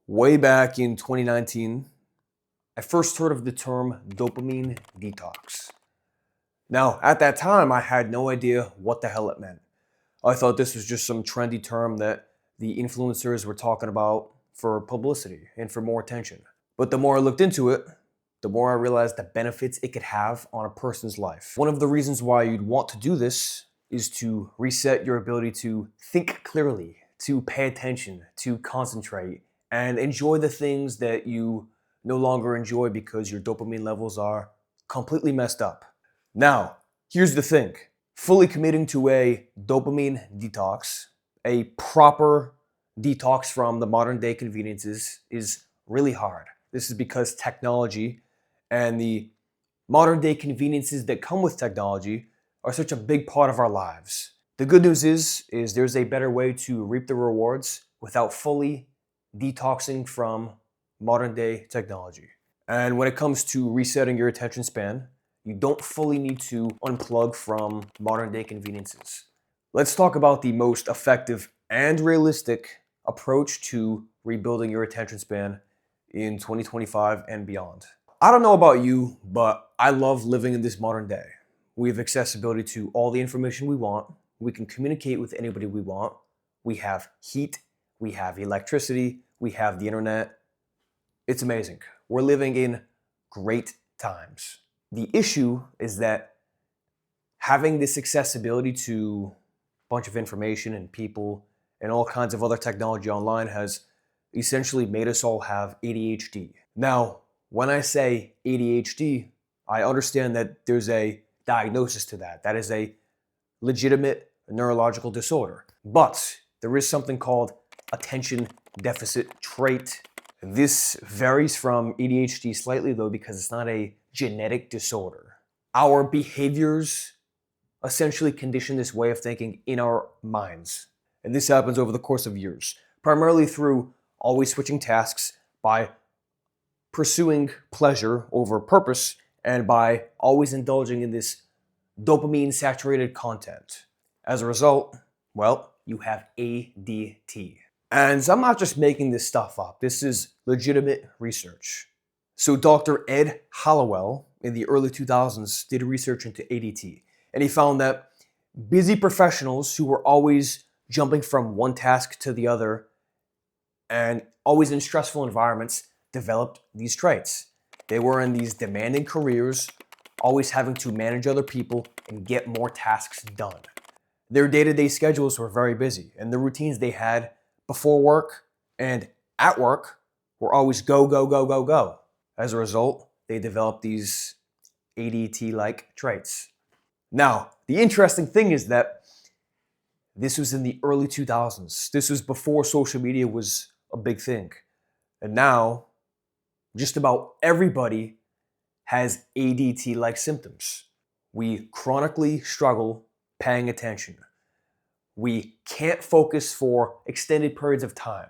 Way back in 2019, I first heard of the term dopamine detox. Now, at that time, I had no idea what the hell it meant. I thought this was just some trendy term that the influencers were talking about for publicity and for more attention. But the more I looked into it, the more I realized the benefits it could have on a person's life. One of the reasons why you'd want to do this is to reset your ability to think clearly, to pay attention, to concentrate, and enjoy the things that you no longer enjoy because your dopamine levels are completely messed up. Now, here's the thing. Fully committing to a dopamine detox, a proper detox from the modern day conveniences, is really hard. This is because technology and the modern day conveniences that come with technology are such a big part of our lives. The good news is there's a better way to reap the rewards without fully detoxing from modern day technology. And when it comes to resetting your attention span, you don't fully need to unplug from modern day conveniences. Let's talk about the most effective and realistic approach to rebuilding your attention span in 2025 and beyond. I don't know about you, but I love living in this modern day. We have accessibility to all the information we want. We can communicate with anybody we want. We have heat, we have electricity, we have the internet. It's amazing. We're living in great times. The issue is that having this accessibility to a bunch of information and people and all kinds of other technology online has essentially made us all have ADHD. Now, when I say ADHD, I understand that there's a diagnosis to that. That is a legitimate neurological disorder. But there is something called attention deficit trait. This varies from ADHD slightly though because it's not a genetic disorder. Our behaviors essentially condition this way of thinking in our minds. And this happens over the course of years, primarily through always switching tasks, by pursuing pleasure over purpose, and by always indulging in this dopamine saturated content. As a result, well, you have ADT. And I'm not just making this stuff up. This is legitimate research. So Dr. Ed Hallowell in the early 2000s did research into ADT, and he found that busy professionals who were always jumping from one task to the other and always in stressful environments developed these traits. They were in these demanding careers, always having to manage other people and get more tasks done. Their day-to-day schedules were very busy, and the routines they had before work and at work were always go, go, go, go, go. As a result, they developed these ADT-like traits. Now, the interesting thing is that this was in the early 2000s. This was before social media was a big thing. And now, just about everybody has ADT-like symptoms. We chronically struggle paying attention. We can't focus for extended periods of time.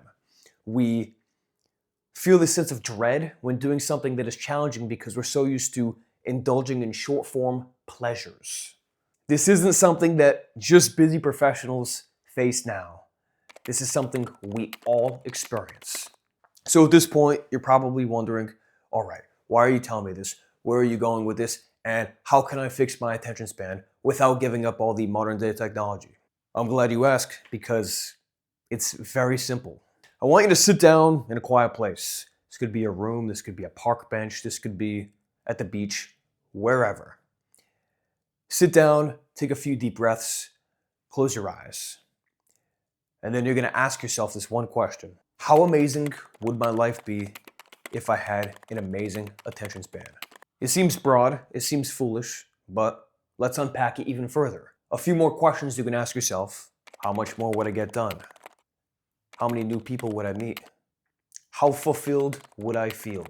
We feel this sense of dread when doing something that is challenging because we're so used to indulging in short-form pleasures. This isn't something that just busy professionals face now. This is something we all experience. So at this point, you're probably wondering, all right, why are you telling me this? Where are you going with this? And how can I fix my attention span without giving up all the modern day technology? I'm glad you asked because it's very simple. I want you to sit down in a quiet place. This could be a room, this could be a park bench, this could be at the beach, wherever. Sit down, take a few deep breaths, close your eyes. And then you're going to ask yourself this one question. How amazing would my life be if I had an amazing attention span? It seems broad, it seems foolish, but let's unpack it even further. A few more questions you can ask yourself. How much more would I get done? How many new people would I meet? How fulfilled would I feel?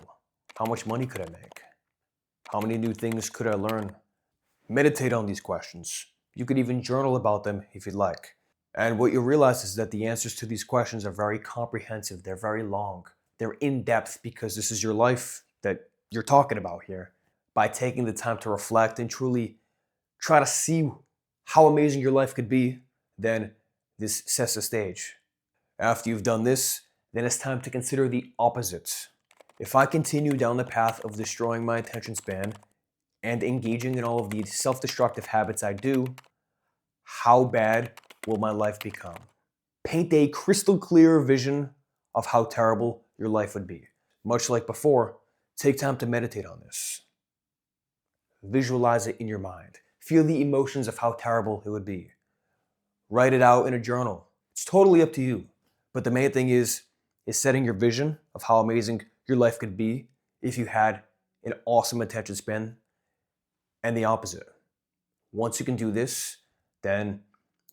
How much money could I make? How many new things could I learn? Meditate on these questions. You could even journal about them if you'd like. And what you'll realize is that the answers to these questions are very comprehensive. They're very long. They're in-depth because this is your life that you're talking about here. By taking the time to reflect and truly try to see how amazing your life could be, then this sets the stage. After you've done this, then it's time to consider the opposite. If I continue down the path of destroying my attention span and engaging in all of the self-destructive habits I do, how bad will my life become? Paint a crystal clear vision of how terrible your life would be. Much like before, take time to meditate on this. Visualize it in your mind. Feel the emotions of how terrible it would be. Write it out in a journal. It's totally up to you. But the main thing is setting your vision of how amazing your life could be if you had an awesome attention span, and the opposite. Once you can do this, then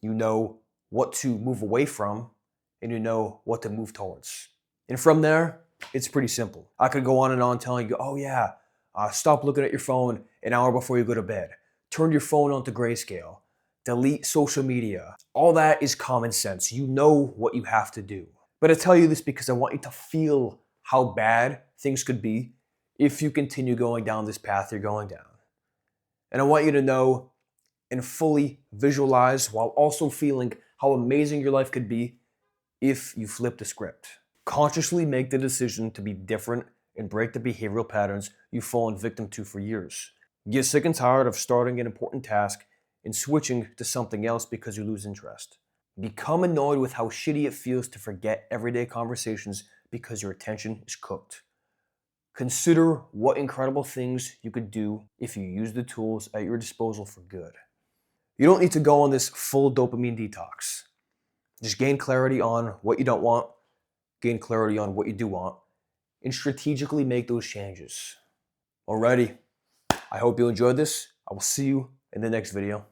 you know what to move away from and you know what to move towards. And from there, it's pretty simple. I could go on and on telling you, oh yeah, stop looking at your phone an hour before you go to bed. Turn your phone onto grayscale. Delete social media. All that is common sense. You know what you have to do. But I tell you this because I want you to feel how bad things could be if you continue going down this path you're going down. And I want you to know and fully visualize while also feeling how amazing your life could be if you flip the script. Consciously make the decision to be different and break the behavioral patterns you've fallen victim to for years. Get sick and tired of starting an important task and switching to something else because you lose interest. Become annoyed with how shitty it feels to forget everyday conversations because your attention is cooked. Consider what incredible things you could do if you use the tools at your disposal for good. You don't need to go on this full dopamine detox. Just gain clarity on what you don't want, gain clarity on what you do want, and strategically make those changes. Alrighty, I hope you enjoyed this. I will see you in the next video.